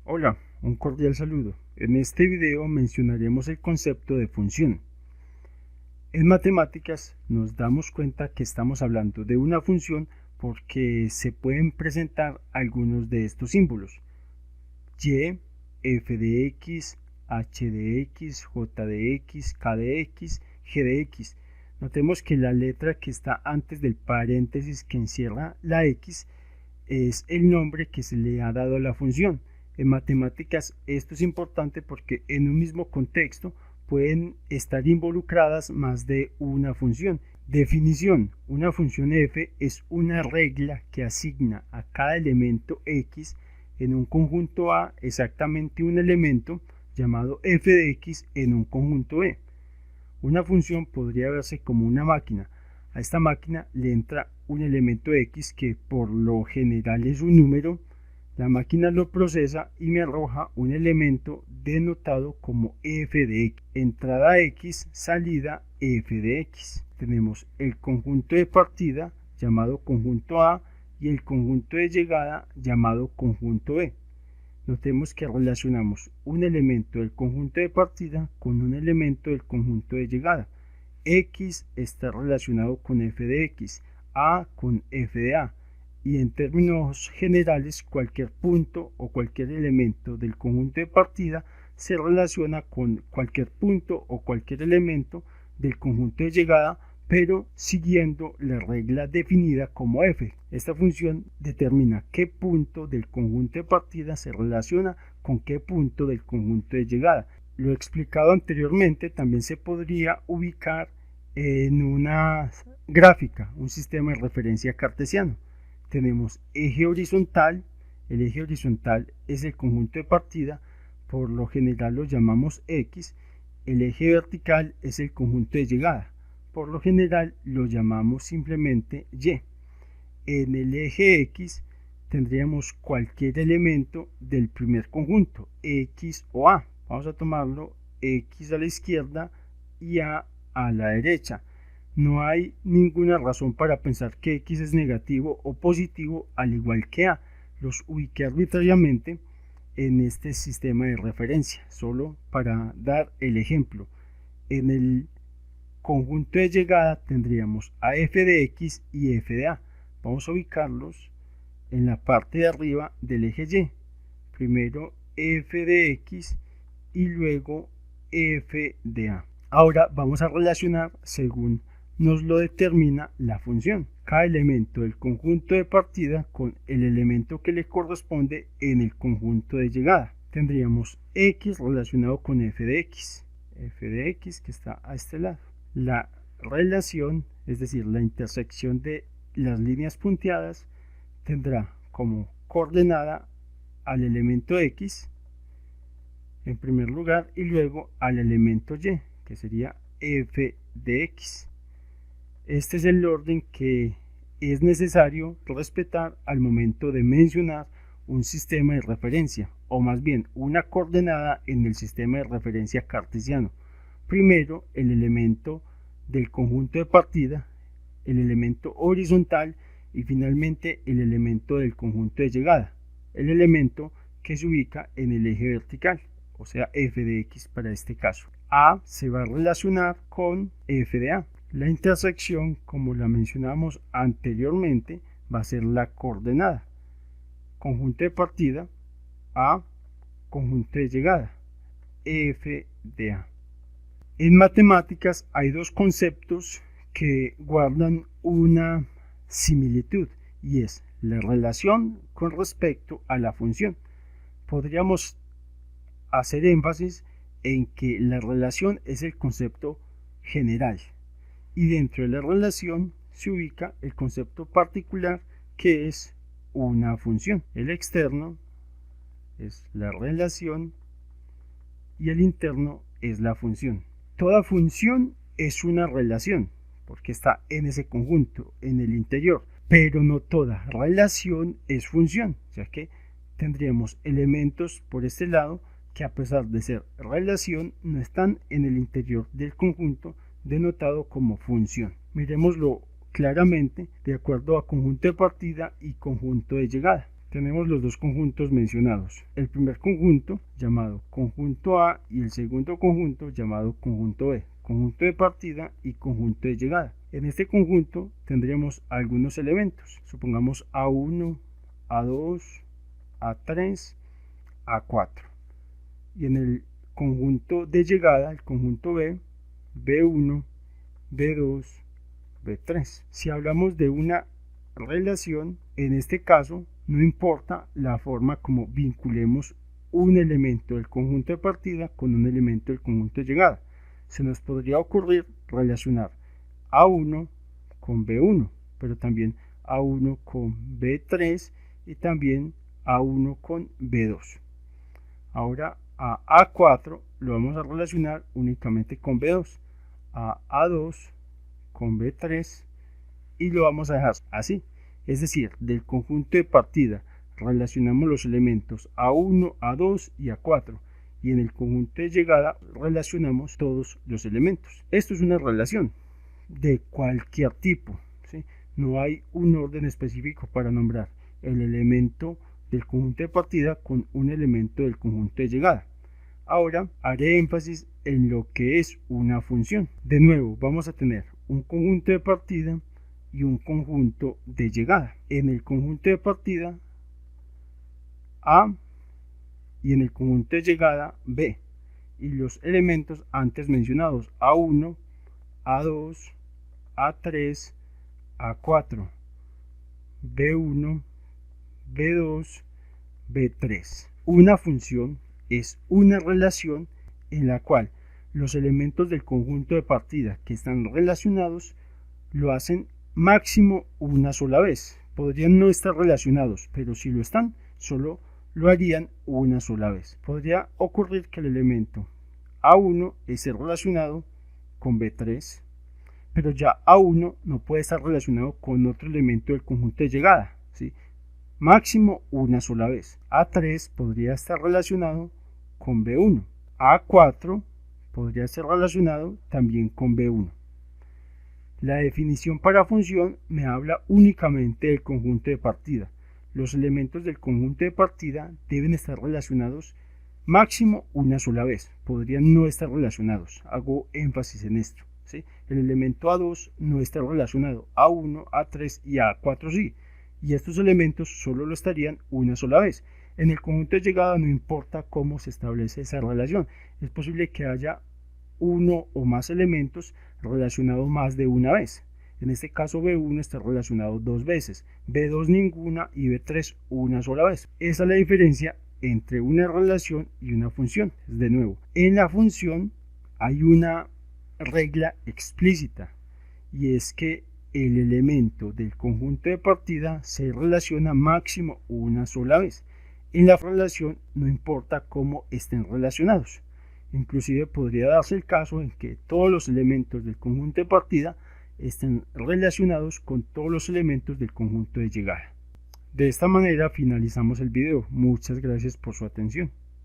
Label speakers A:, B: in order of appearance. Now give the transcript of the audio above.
A: Hola, un cordial saludo. En este video mencionaremos el concepto de función. En matemáticas nos damos cuenta que estamos hablando de una función porque se pueden presentar algunos de estos símbolos: y, f de x, h de x, j de x, k de x, g de x. Notemos que la letra que está antes del paréntesis que encierra la x es el nombre que se le ha dado a la función. En matemáticas esto es importante porque en un mismo contexto pueden estar involucradas más de una función. Definición: una función f es una regla que asigna a cada elemento x en un conjunto A exactamente un elemento llamado f de x en un conjunto E. Una función podría verse como una máquina. A esta máquina le entra un elemento x que por lo general es un número. La máquina lo procesa y me arroja un elemento denotado como f de x. Entrada x, salida f de x. Tenemos el conjunto de partida llamado conjunto A y el conjunto de llegada llamado conjunto B. Notemos que relacionamos un elemento del conjunto de partida con un elemento del conjunto de llegada. X está relacionado con f de x, A con f de A, y en términos generales cualquier punto o cualquier elemento del conjunto de partida se relaciona con cualquier punto o cualquier elemento del conjunto de llegada, pero siguiendo la regla definida como f. Esta función determina qué punto del conjunto de partida se relaciona con qué punto del conjunto de llegada. Lo explicado anteriormente también se podría ubicar en una gráfica, un sistema de referencia cartesiano. Tenemos eje horizontal. El eje horizontal es el conjunto de partida, por lo general lo llamamos x. El eje vertical es el conjunto de llegada, por lo general lo llamamos simplemente y. En el eje x tendríamos cualquier elemento del primer conjunto, x o a. Vamos a tomarlo x a la izquierda y a la derecha. No hay ninguna razón para pensar que x es negativo o positivo al igual que a. Los ubiqué arbitrariamente en este sistema de referencia, solo para dar el ejemplo. En el conjunto de llegada tendríamos a f de x y f de a. Vamos a ubicarlos en la parte de arriba del eje y. Primero f de x y luego f de a. Ahora vamos a relacionar según nos lo determina la función cada elemento del conjunto de partida con el elemento que le corresponde en el conjunto de llegada. Tendríamos x relacionado con f de x que está a este lado. La relación, es decir, la intersección de las líneas punteadas, tendrá como coordenada al elemento x en primer lugar y luego al elemento y, que sería f de x. Este es el orden que es necesario respetar al momento de mencionar un sistema de referencia, o más bien una coordenada en el sistema de referencia cartesiano. Primero el elemento del conjunto de partida, el elemento horizontal y finalmente el elemento del conjunto de llegada, el elemento que se ubica en el eje vertical, o sea f de x para este caso. A se va a relacionar con f de a. La intersección, como la mencionamos anteriormente, va a ser la coordenada. Conjunto de partida a, conjunto de llegada, f de a. En matemáticas hay dos conceptos que guardan una similitud y es la relación con respecto a la función. Podríamos hacer énfasis en que la relación es el concepto general y dentro de la relación se ubica el concepto particular que es una función. El externo es la relación y el interno es la función. Toda función es una relación porque está en ese conjunto, en el interior, pero no toda relación es función, ya que tendríamos elementos por este lado que a pesar de ser relación no están en el interior del conjunto denotado como función. Miremoslo claramente de acuerdo a conjunto de partida y conjunto de llegada. tenemos los dos conjuntos mencionados. El primer conjunto llamado conjunto A y el segundo conjunto llamado conjunto B, conjunto de partida y conjunto de llegada. En este conjunto tendremos algunos elementos, supongamos A1, A2, A3, A4. Y en el conjunto de llegada, el conjunto B, B1, B2, B3. Si hablamos de una relación, en este caso no importa la forma como vinculemos un elemento del conjunto de partida con un elemento del conjunto de llegada. Se nos podría ocurrir relacionar A1 con B1, pero también A1 con B3 y también A1 con B2. Ahora a A4 lo vamos a relacionar únicamente con B2, a A2 con B3 y lo vamos a dejar así. Es decir, del conjunto de partida relacionamos los elementos A1, A2 y A4 y en el conjunto de llegada relacionamos todos los elementos. Esto es una relación de cualquier tipo, ¿sí? No hay un orden específico para nombrar el elemento del conjunto de partida con un elemento del conjunto de llegada. Ahora haré énfasis en lo que es una función. De nuevo vamos a tener un conjunto de partida y un conjunto de llegada. En el conjunto de partida A y en el conjunto de llegada B y los elementos antes mencionados A1, A2, A3, A4, B1, B2, B3. Una función es una relación en la cual los elementos del conjunto de partida que están relacionados lo hacen máximo una sola vez. Podrían no estar relacionados, pero si lo están, solo lo harían una sola vez. Podría ocurrir que el elemento A1 esté relacionado con B3, pero ya A1 no puede estar relacionado con otro elemento del conjunto de llegada, ¿sí? Máximo una sola vez. A3 podría estar relacionado con B1. A4 podría estar relacionado también con B1. La definición para función me habla únicamente del conjunto de partida. Los elementos del conjunto de partida deben estar relacionados máximo una sola vez. Podrían no estar relacionados. Hago énfasis en esto, ¿sí? El elemento A2 no está relacionado. A1, A3 y A4 sí. Y estos elementos solo lo estarían una sola vez. En el conjunto de llegada no importa cómo se establece esa relación. Es posible que haya uno o más elementos relacionados más de una vez. En este caso B1 está relacionado dos veces, B2 ninguna y B3 una sola vez. Esa es la diferencia entre una relación y una función. De nuevo, en la función hay una regla explícita y es que el elemento del conjunto de partida se relaciona máximo una sola vez. En la relación no importa cómo estén relacionados. Inclusive podría darse el caso en que todos los elementos del conjunto de partida estén relacionados con todos los elementos del conjunto de llegada. De esta manera finalizamos el video. Muchas gracias por su atención.